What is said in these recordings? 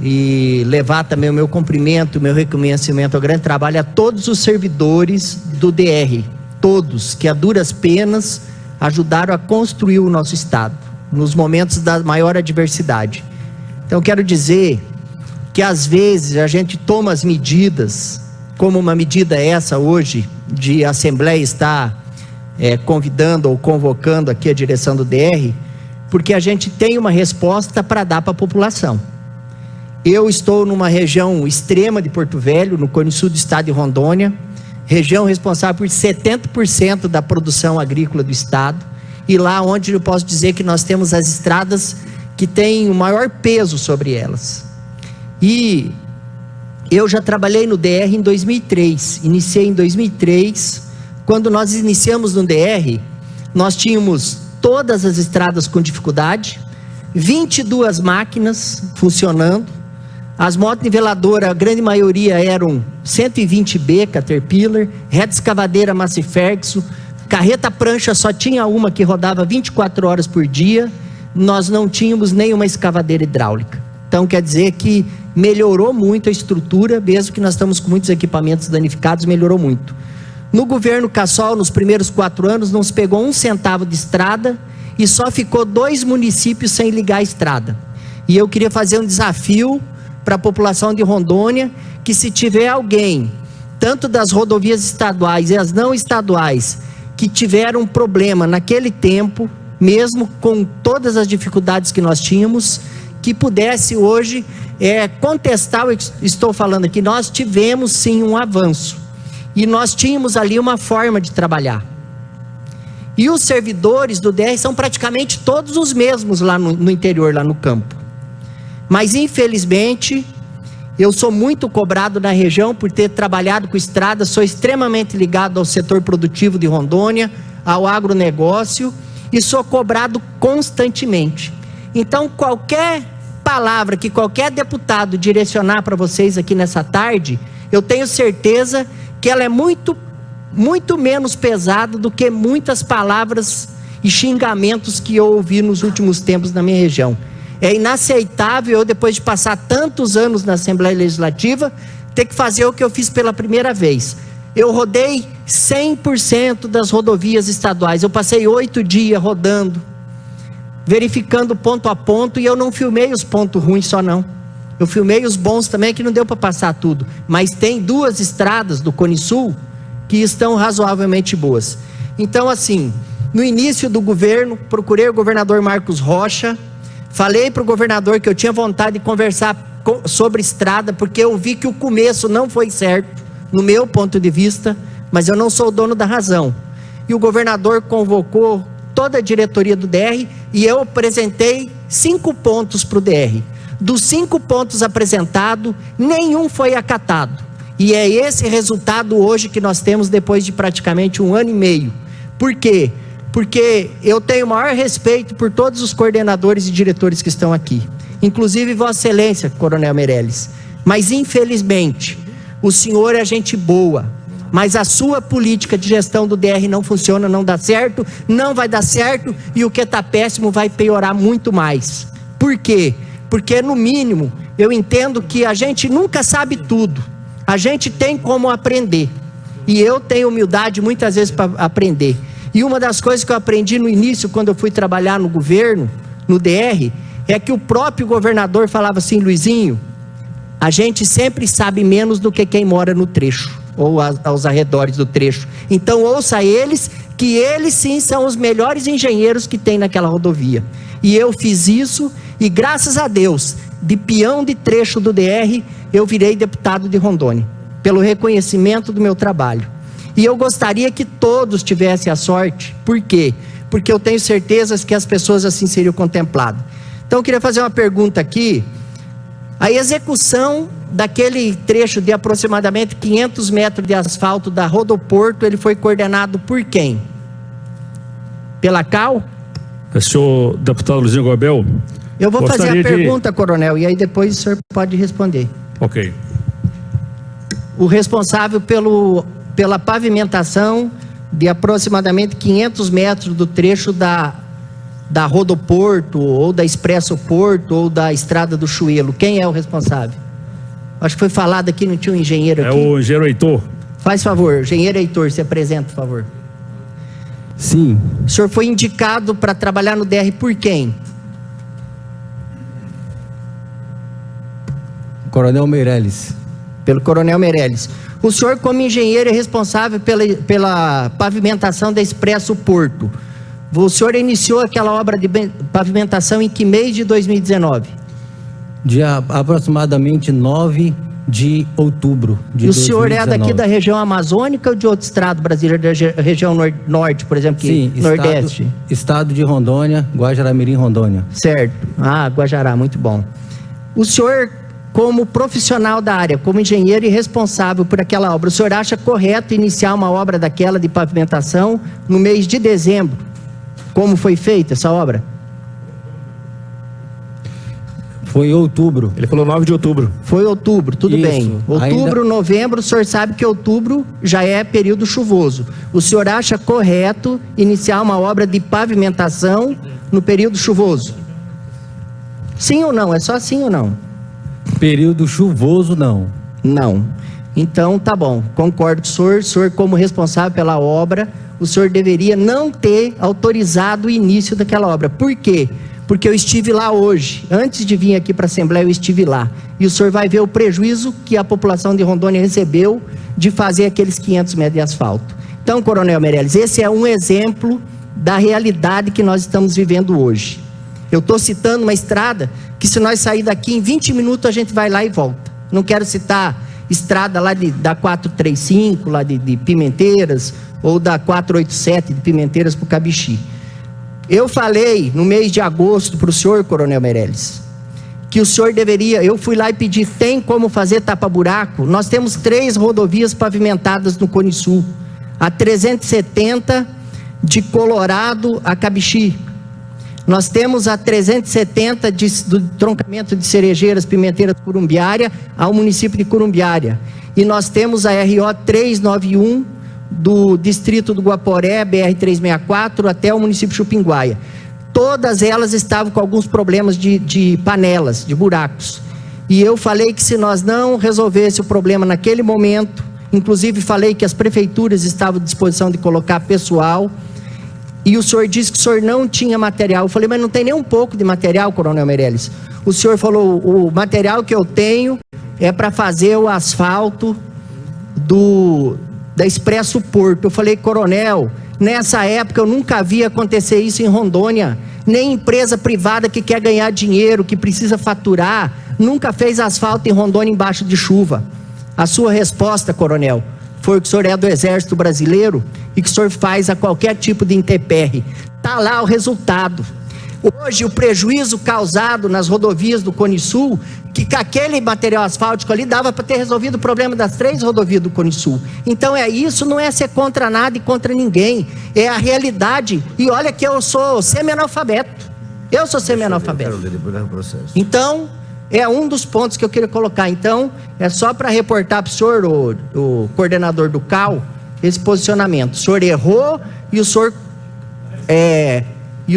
e levar também o meu cumprimento, o meu reconhecimento ao grande trabalho a todos os servidores do DR, todos que a duras penas ajudaram a construir o nosso estado, nos momentos da maior adversidade. Então quero dizer que às vezes a gente toma as medidas, como uma medida essa hoje, de a Assembleia estar convidando ou convocando aqui a direção do DR, porque a gente tem uma resposta para dar para a população. Eu estou numa região extrema de Porto Velho, no Cone Sul do estado de Rondônia, região responsável por 70% da produção agrícola do estado, e lá onde eu posso dizer que nós temos as estradas que têm o maior peso sobre elas. E eu já trabalhei no DR em 2003, iniciei em 2003, quando nós iniciamos no DR, nós tínhamos todas as estradas com dificuldade, 22 máquinas funcionando, as motos niveladoras, a grande maioria eram 120B Caterpillar, reta escavadeira Massey Ferguson, carreta prancha só tinha uma que rodava 24 horas por dia, nós não tínhamos nenhuma escavadeira hidráulica. Então quer dizer que melhorou muito a estrutura, mesmo que nós estamos com muitos equipamentos danificados, melhorou muito. No governo Cassol, nos primeiros 4 anos, não se pegou 1 centavo de estrada e só ficou 2 municípios sem ligar a estrada. E eu queria fazer um desafio para a população de Rondônia, que se tiver alguém, tanto das rodovias estaduais e as não estaduais, que tiveram um problema naquele tempo, mesmo com todas as dificuldades que nós tínhamos, que pudesse hoje contestar o que estou falando aqui. Nós tivemos sim um avanço, e nós tínhamos ali uma forma de trabalhar. E os servidores do DR são praticamente todos os mesmos lá no interior, lá no campo. Mas infelizmente, eu sou muito cobrado na região por ter trabalhado com estrada, sou extremamente ligado ao setor produtivo de Rondônia, ao agronegócio, e sou cobrado constantemente. Então qualquer palavra que qualquer deputado direcionar para vocês aqui nessa tarde, eu tenho certeza que ela é muito menos pesada do que muitas palavras e xingamentos que eu ouvi nos últimos tempos na minha região. É inaceitável eu, depois de passar tantos anos na Assembleia Legislativa, ter que fazer o que eu fiz pela primeira vez. Eu rodei 100% das rodovias estaduais, eu passei 8 dias rodando, verificando ponto a ponto, e eu não filmei os pontos ruins só não. Eu filmei os bons também, que não deu para passar tudo. Mas tem 2 estradas do Cone Sul que estão razoavelmente boas. Então assim, no início do governo, procurei o governador Marcos Rocha, falei para o governador que eu tinha vontade de conversar sobre estrada, porque eu vi que o começo não foi certo, no meu ponto de vista, mas eu não sou o dono da razão. E o governador convocou toda a diretoria do DR, e eu apresentei 5 pontos para o DR. Dos 5 pontos apresentados, nenhum foi acatado. E é esse resultado hoje que nós temos depois de praticamente 1 ano e meio. Por quê? Porque eu tenho o maior respeito por todos os coordenadores e diretores que estão aqui, inclusive Vossa Excelência, Coronel Meirelles. Mas infelizmente, o senhor é gente boa, mas a sua política de gestão do DR não funciona, não dá certo, não vai dar certo, e o que está péssimo vai piorar muito mais. Por quê? Porque no mínimo, eu entendo que a gente nunca sabe tudo, a gente tem como aprender, e eu tenho humildade muitas vezes para aprender. E uma das coisas que eu aprendi no início, quando eu fui trabalhar no governo, no DR, é que o próprio governador falava assim: Luizinho, a gente sempre sabe menos do que quem mora no trecho, ou aos arredores do trecho. Então ouça eles, que eles sim são os melhores engenheiros que tem naquela rodovia. E eu fiz isso, e graças a Deus, de peão de trecho do DR, eu virei deputado de Rondônia, pelo reconhecimento do meu trabalho. E eu gostaria que todos tivessem a sorte. Por quê? Porque eu tenho certeza que as pessoas assim seriam contempladas. Então eu queria fazer uma pergunta aqui. A execução daquele trecho de aproximadamente 500 metros de asfalto da Rodoporto, ele foi coordenado por quem? Pela CAL? Senhor deputado Luizinho Goebel, eu vou fazer a pergunta, coronel, e aí depois o senhor pode responder. Ok. O responsável pela pavimentação de aproximadamente 500 metros do trecho da da Rodoporto, ou da Expresso Porto, ou da Estrada do Chuelo? Quem é o responsável? Acho que foi falado aqui, não tinha um engenheiro aqui. É o engenheiro Heitor. Faz favor, engenheiro Heitor, se apresenta, por favor. Sim. O senhor foi indicado para trabalhar no DR por quem? Coronel Meirelles. Pelo Coronel Meirelles. O senhor, como engenheiro, é responsável pela pavimentação da Expresso Porto. O senhor iniciou aquela obra de pavimentação em que mês de 2019? Dia aproximadamente 9 de outubro de 2019. E o senhor é daqui da região amazônica ou de outro estado brasileiro, da região norte, por exemplo, Sim, Nordeste? Estado de Rondônia, Guajará-Mirim, Rondônia. Certo. Guajará, muito bom. O senhor, como profissional da área, como engenheiro e responsável por aquela obra, o senhor acha correto iniciar uma obra daquela de pavimentação no mês de dezembro? Como foi feita essa obra? Foi em outubro. Ele falou 9 de outubro. Foi outubro, tudo Isso, bem. Outubro, novembro, o senhor sabe que outubro já é período chuvoso. O senhor acha correto iniciar uma obra de pavimentação no período chuvoso? Sim ou não? É só sim ou não? Período chuvoso, não. Não. Então, tá bom. Concordo com o senhor. O senhor, como responsável pela obra, o senhor deveria não ter autorizado o início daquela obra. Por quê? Porque eu estive lá hoje. Antes de vir aqui para a Assembleia, eu estive lá. E o senhor vai ver o prejuízo que a população de Rondônia recebeu de fazer aqueles 500 metros de asfalto. Então, Coronel Meirelles, esse é um exemplo da realidade que nós estamos vivendo hoje. Eu estou citando uma estrada que, se nós sair daqui em 20 minutos, a gente vai lá e volta. Não quero citar estrada lá da 435, lá de Pimenteiras, ou da 487 de Pimenteiras para o Cabixi. Eu falei no mês de agosto para o senhor, Coronel Meirelles, que o senhor deveria, eu fui lá e pedi, tem como fazer tapa-buraco? Nós temos 3 rodovias pavimentadas no Cone Sul, a 370 de Colorado a Cabixi. Nós temos a 370 do troncamento de Cerejeiras, Pimenteiras, Curumbiária, ao município de Curumbiária. E nós temos a RO 391 do distrito do Guaporé, BR-364, até o município de Chupinguaia. Todas elas estavam com alguns problemas de panelas, de buracos. E eu falei que, se nós não resolvesse o problema naquele momento, inclusive falei que as prefeituras estavam à disposição de colocar pessoal, e o senhor disse que o senhor não tinha material. Eu falei, mas não tem nem um pouco de material, Coronel Meirelles. O senhor falou, o material que eu tenho é para fazer o asfalto da Expresso Porto. Eu falei, coronel, nessa época eu nunca vi acontecer isso em Rondônia. Nem empresa privada que quer ganhar dinheiro, que precisa faturar, nunca fez asfalto em Rondônia embaixo de chuva. A sua resposta, coronel, foi que o senhor é do Exército Brasileiro e que o senhor faz a qualquer tipo de intempérie. Está lá o resultado. Hoje, o prejuízo causado nas rodovias do Cone Sul, que com aquele material asfáltico ali dava para ter resolvido o problema das 3 rodovias do Cone Sul. Então isso não é ser contra nada e contra ninguém, é a realidade. E olha que eu sou semi-analfabeto. Eu sou semi-analfabeto. Então, é um dos pontos que eu queria colocar. Então, é só para reportar para o senhor, o coordenador do CAL, esse posicionamento. O senhor errou e o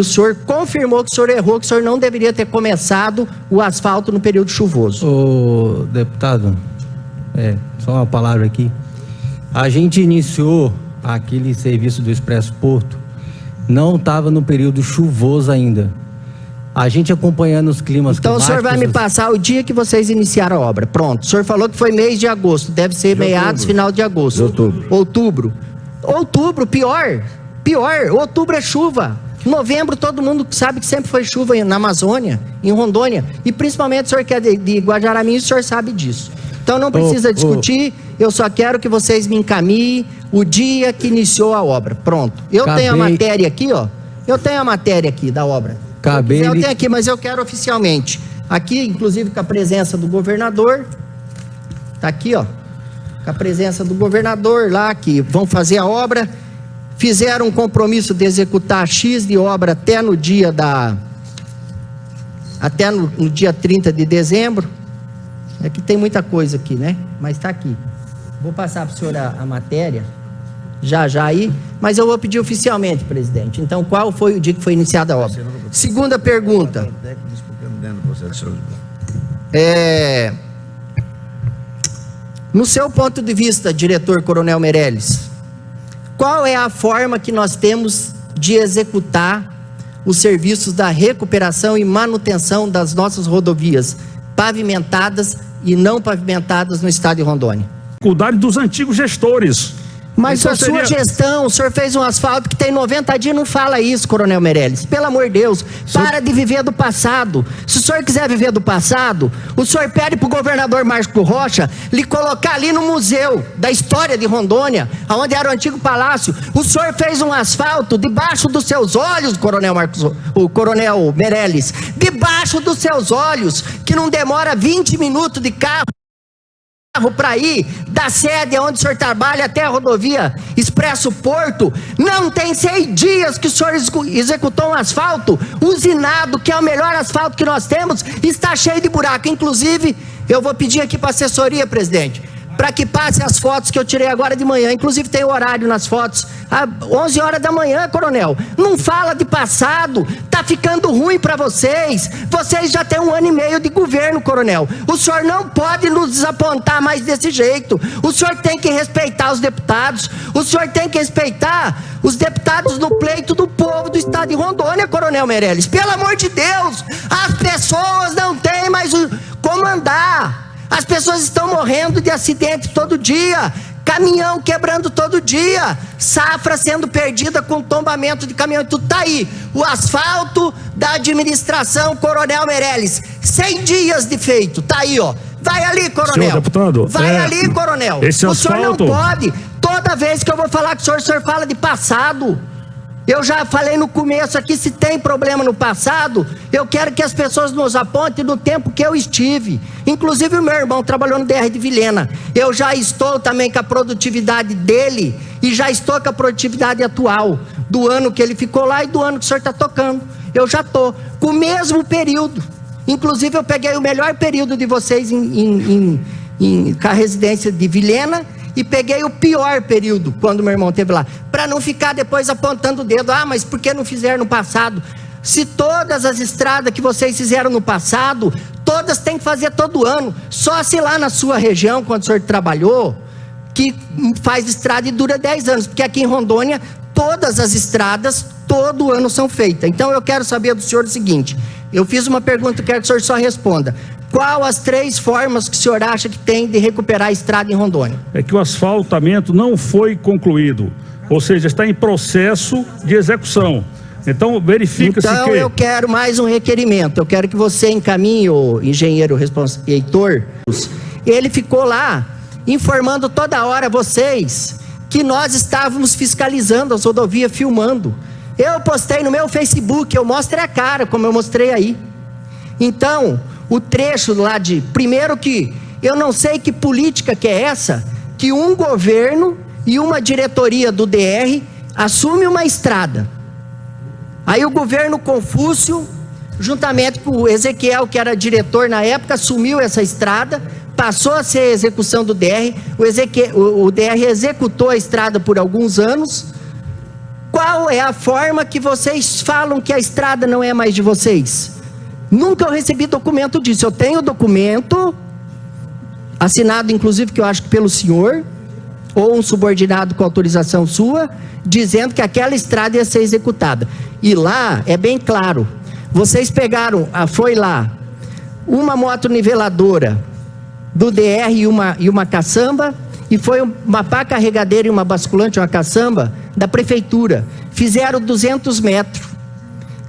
senhor confirmou que o senhor errou, que o senhor não deveria ter começado o asfalto no período chuvoso. Ô, deputado, só uma palavra aqui. A gente iniciou aquele serviço do Expresso Porto, não estava no período chuvoso ainda. A gente acompanhando os climas climáticos... Então o senhor vai me passar o dia que vocês iniciaram a obra. Pronto. O senhor falou que foi mês de agosto. Deve ser meados, final de agosto. Outubro, pior. Outubro é chuva. Novembro, todo mundo sabe que sempre foi chuva na Amazônia, em Rondônia. E principalmente o senhor que é de Guajará-Mirim, o senhor sabe disso. Então não precisa discutir. Eu só quero que vocês me encaminhem o dia que iniciou a obra. Pronto. Eu tenho a matéria aqui, ó. Eu tenho a matéria aqui da obra. Eu tenho aqui, mas eu quero oficialmente. Aqui, inclusive, com a presença do governador. Tá aqui, ó. Com a presença do governador lá, que vão fazer a obra. Fizeram um compromisso de executar X de obra até no dia no dia 30 de dezembro. É que tem muita coisa aqui, né? Mas tá aqui. Vou passar para o senhor a matéria. Já aí, mas eu vou pedir oficialmente, presidente. Então, qual foi o dia que foi iniciada a obra? Segunda pergunta. No seu ponto de vista, diretor Coronel Meirelles, qual é a forma que nós temos de executar os serviços da recuperação e manutenção das nossas rodovias pavimentadas e não pavimentadas no estado de Rondônia? Dificuldade dos antigos gestores. Mas Então a sua gestão, o senhor fez um asfalto que tem 90 dias, não fala isso, Coronel Meirelles. Pelo amor de Deus, para de viver do passado. Se o senhor quiser viver do passado, o senhor pede para o governador Marco Rocha lhe colocar ali no museu da história de Rondônia, onde era o antigo palácio. O senhor fez um asfalto debaixo dos seus olhos, o Coronel Meirelles, debaixo dos seus olhos, que não demora 20 minutos de carro para ir da sede onde o senhor trabalha até a rodovia Expresso Porto. Não tem 6 dias que o senhor executou um asfalto usinado, que é o melhor asfalto que nós temos, está cheio de buraco. Inclusive, eu vou pedir aqui para a assessoria, presidente, para que passe as fotos que eu tirei agora de manhã. Inclusive tem o horário nas fotos, às 11 horas da manhã, coronel. Não fala de passado, tá ficando ruim para vocês. Vocês já têm 1 ano e meio de governo, coronel. O senhor não pode nos desapontar mais desse jeito. O senhor tem que respeitar os deputados. O senhor tem que respeitar os deputados no pleito do povo do estado de Rondônia, Coronel Meirelles. Pelo amor de Deus, as pessoas não têm mais como andar. As pessoas estão morrendo de acidente todo dia, caminhão quebrando todo dia, safra sendo perdida com tombamento de caminhão. Tudo está aí, o asfalto da administração Coronel Meirelles, 100 dias de feito, está aí, ó. Vai ali, coronel. Senhor deputado, vai ali, coronel. Esse o senhor asfalto... não pode. Toda vez que eu vou falar com o senhor fala de passado. Eu já falei no começo aqui, se tem problema no passado, eu quero que as pessoas nos apontem no tempo que eu estive. Inclusive o meu irmão trabalhou no DR de Vilhena. Eu já estou também com a produtividade dele e já estou com a produtividade atual, do ano que ele ficou lá e do ano que o senhor está tocando. Eu já estou com o mesmo período. Inclusive eu peguei o melhor período de vocês com a residência de Vilhena, e peguei o pior período, quando meu irmão esteve lá, para não ficar depois apontando o dedo. Ah, mas por que não fizeram no passado? Se todas as estradas que vocês fizeram no passado, todas tem que fazer todo ano. Só se lá na sua região, quando o senhor trabalhou, que faz estrada e dura 10 anos, porque aqui em Rondônia, todas as estradas, todo ano são feitas. Então eu quero saber do senhor o seguinte, eu fiz uma pergunta, quero que o senhor só responda. Qual as 3 formas que o senhor acha que tem de recuperar a estrada em Rondônia? É que o asfaltamento não foi concluído, ou seja, está em processo de execução. Então verifica-se que... Então eu quero mais um requerimento, eu quero que você encaminhe o engenheiro Heitor. Ele ficou lá informando toda hora vocês que nós estávamos fiscalizando as rodovias, filmando. Eu postei no meu Facebook, eu mostrei a cara, como eu mostrei aí. Então, o trecho lá de... Primeiro que eu não sei que política que é essa, que um governo e uma diretoria do DR assume uma estrada. Aí o governo Confúcio, juntamente com o Ezequiel, que era diretor na época, assumiu essa estrada, passou a ser a execução do DR, o DR executou a estrada por alguns anos. Qual é a forma que vocês falam que a estrada não é mais de vocês? Nunca eu recebi documento disso. Eu tenho documento, assinado inclusive, que eu acho que pelo senhor, ou um subordinado com autorização sua, dizendo que aquela estrada ia ser executada. E lá é bem claro, vocês pegaram, foi lá, uma motoniveladora do DR e uma caçamba, e foi uma pá carregadeira e uma basculante, uma caçamba, da prefeitura. Fizeram 200 metros.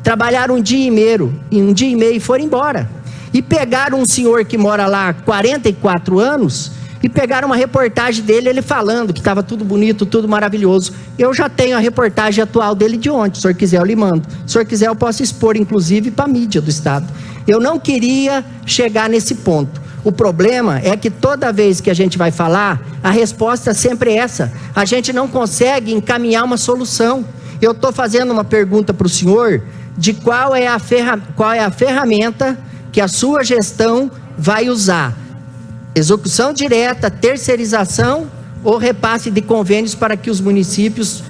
Trabalharam um dia e meio e foram embora. E pegaram um senhor que mora lá há 44 anos e pegaram uma reportagem dele, ele falando que estava tudo bonito, tudo maravilhoso. Eu já tenho a reportagem atual dele de ontem, se o senhor quiser eu lhe mando. Se o senhor quiser eu posso expor, inclusive, para a mídia do estado. Eu não queria chegar nesse ponto. O problema é que toda vez que a gente vai falar, a resposta sempre é essa. A gente não consegue encaminhar uma solução. Eu estou fazendo uma pergunta para o senhor de qual é a ferramenta que a sua gestão vai usar. Execução direta, terceirização ou repasse de convênios para que os municípios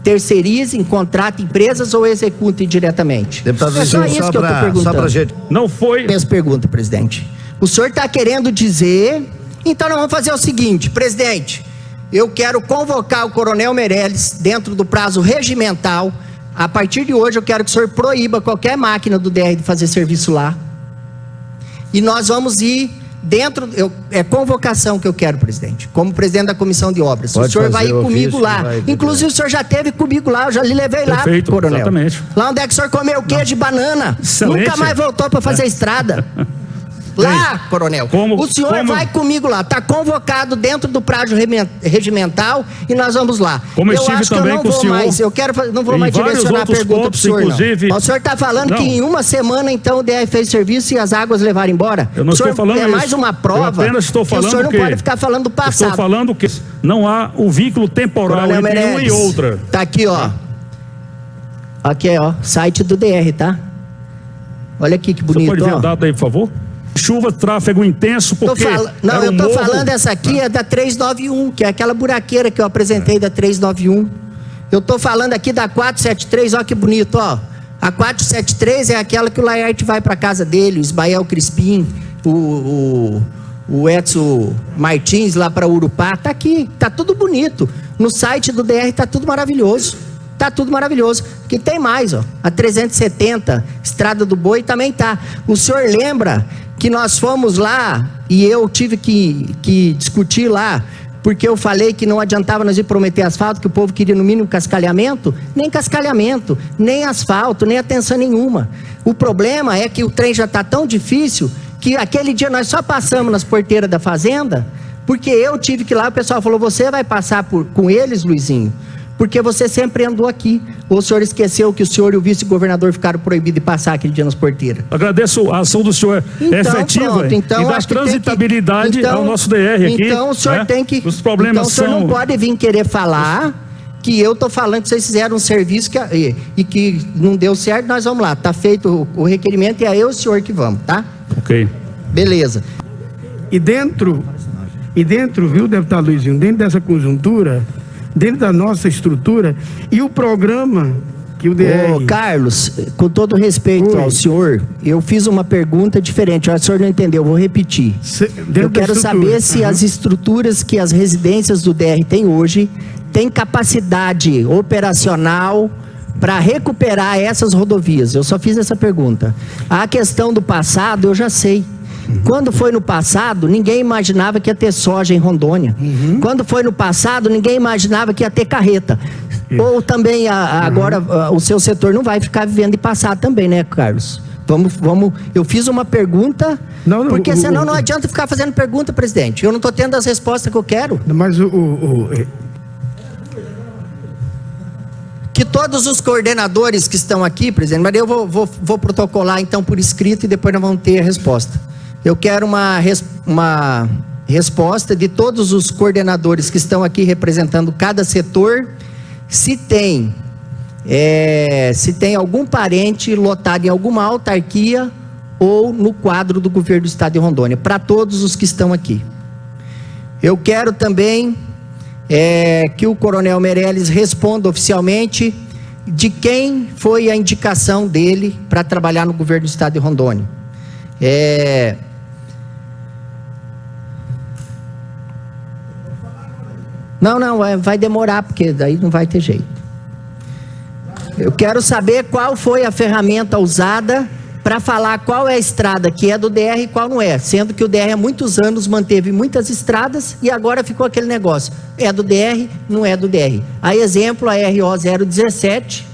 terceirizem, contratem empresas ou executem diretamente? Deputado, é só isso que eu estou perguntando. Só pra gente. Não foi. Essa pergunta, presidente. O senhor está querendo dizer... Então nós vamos fazer o seguinte, presidente, eu quero convocar o Coronel Meirelles dentro do prazo regimental. A partir de hoje eu quero que o senhor proíba qualquer máquina do DR de fazer serviço lá. E nós vamos ir dentro... é convocação que eu quero, presidente, como presidente da comissão de obras. Pode o senhor vai ir fazer comigo ofício, lá. Inclusive o senhor já esteve comigo lá, eu já lhe levei lá, Perfeito, coronel. exatamente. Lá onde é que o senhor comeu queijo de banana. Excelente. Nunca mais voltou para fazer estrada. Lá, coronel, o senhor vai comigo lá, está convocado dentro do prazo regimental e nós vamos lá. Como eu acho que eu não vou mais, não vou mais direcionar a pergunta para o senhor, inclusive... não. O senhor está falando que em uma semana, então, o DR fez serviço e as águas levaram embora? Eu não estou falando isso. É mais uma prova. Eu apenas estou falando que o senhor não pode ficar falando do passado. Estou falando que não há o vínculo temporal Coronel entre uma e outra. Tá aqui, ó. Aqui, ó, site do DR, tá? Olha aqui que bonito, Você pode ver ó. a data aí, por favor? Chuva, tráfego intenso, porque... Não, eu tô falando essa aqui é da 391, que é aquela buraqueira que eu apresentei da 391. Eu tô falando aqui da 473, ó que bonito, ó. A 473 é aquela que o Laerte vai para casa dele, o Ismael Crispim, o Edson Martins lá para Urupá. Tá aqui, tá tudo bonito. No site do DR tá tudo maravilhoso. Tá tudo maravilhoso. Que tem mais, ó. A 370, Estrada do Boi, também tá. O senhor lembra que nós fomos lá e eu tive que discutir lá, porque eu falei que não adiantava nós ir prometer asfalto, que o povo queria no mínimo cascalhamento? Nem cascalhamento, nem asfalto, nem atenção nenhuma. O problema é que o trem já está tão difícil que aquele dia nós só passamos nas porteiras da fazenda, porque eu tive que ir lá, o pessoal falou, você vai passar com eles, Luizinho? Porque você sempre andou aqui. Ou o senhor esqueceu que o senhor e o vice-governador ficaram proibidos de passar aquele dia nas porteiras? Agradeço a ação do senhor efetiva pronto, então, e da acho que transitabilidade ao nosso DR aqui. Então o senhor tem que... Os problemas então o senhor não pode vir querer falar que eu estou falando que vocês fizeram um serviço e que não deu certo, nós vamos lá. Está feito o requerimento e é eu e o senhor que vamos, tá? Ok. Beleza. E dentro, viu, deputado Luizinho, dentro dessa conjuntura, dentro da nossa estrutura e o programa que o DR... Ô, Carlos, com todo respeito ao senhor, eu fiz uma pergunta diferente. O senhor não entendeu, eu vou repetir. Eu quero saber se as estruturas que as residências do DR têm hoje têm capacidade operacional para recuperar essas rodovias. Eu só fiz essa pergunta. A questão do passado eu já sei. Quando foi no passado, ninguém imaginava que ia ter soja em Rondônia. Quando foi no passado, ninguém imaginava que ia ter carreta. Ou também agora o seu setor não vai ficar vivendo de passado também, né, Carlos? Vamos. Eu fiz uma pergunta, porque senão não adianta ficar fazendo pergunta, presidente. Eu não estou tendo as respostas que eu quero. Mas que todos os coordenadores que estão aqui, presidente, mas eu vou protocolar então por escrito e depois nós vamos ter a resposta. Eu quero uma resposta de todos os coordenadores que estão aqui representando cada setor, se tem algum parente lotado em alguma autarquia ou no quadro do governo do estado de Rondônia, para todos os que estão aqui. Eu quero também que o Coronel Meirelles responda oficialmente de quem foi a indicação dele para trabalhar no governo do estado de Rondônia. Não, vai demorar, porque daí não vai ter jeito. Eu quero saber qual foi a ferramenta usada para falar qual é a estrada que é do DR e qual não é, sendo que o DR há muitos anos manteve muitas estradas e agora ficou aquele negócio, é do DR, não é do DR. A exemplo, a RO 017,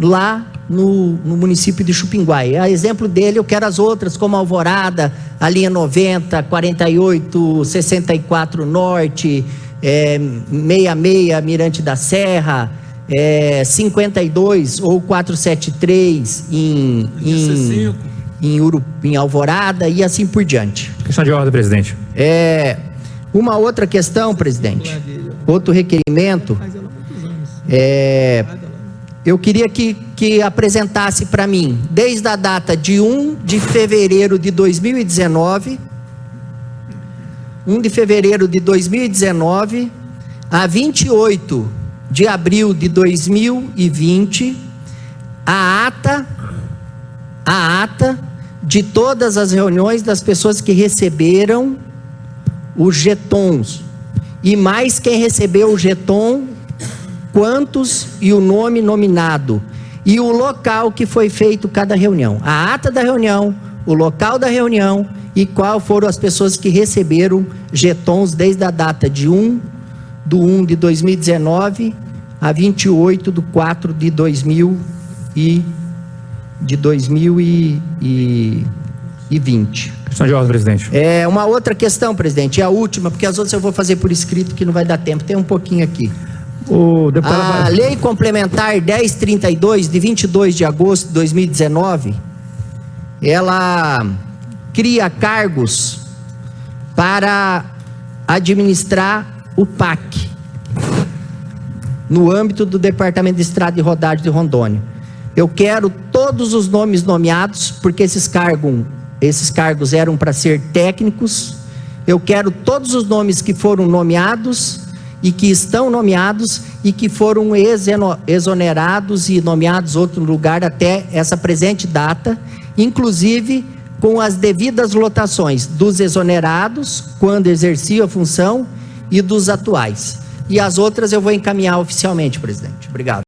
lá no município de Chupinguai. A exemplo dele, eu quero as outras, como Alvorada, a linha 90, 48, 64 Norte, 66 Mirante da Serra, 52 ou 473 em Alvorada e assim por diante. Questão de ordem, presidente. Uma outra questão, presidente, outro requerimento, eu queria que apresentasse para mim, desde a data de 1 de fevereiro de 2019, 1 de fevereiro de 2019 a 28 de abril de 2020, a ata de todas as reuniões das pessoas que receberam os jetons, e mais quem recebeu o jeton, quantos e o nome nominado, e o local que foi feito cada reunião, a ata da reunião, o local da reunião e qual foram as pessoas que receberam jetons desde a data de 1/1 de 2019 a 28 de 4 de 2020. Questão de ordem, presidente. Uma outra questão, presidente, é a última, porque as outras eu vou fazer por escrito que não vai dar tempo, tem um pouquinho aqui. A Lei Complementar 1032, de 22 de agosto de 2019, ela cria cargos para administrar o PAC, no âmbito do Departamento de Estrada e Rodagem de Rondônia. Eu quero todos os nomes nomeados, porque esses cargos eram para ser técnicos. Eu quero todos os nomes que foram nomeados e que estão nomeados e que foram exonerados e nomeados em outro lugar até essa presente data, inclusive com as devidas lotações dos exonerados, quando exerciam a função, e dos atuais. E as outras eu vou encaminhar oficialmente, presidente. Obrigado.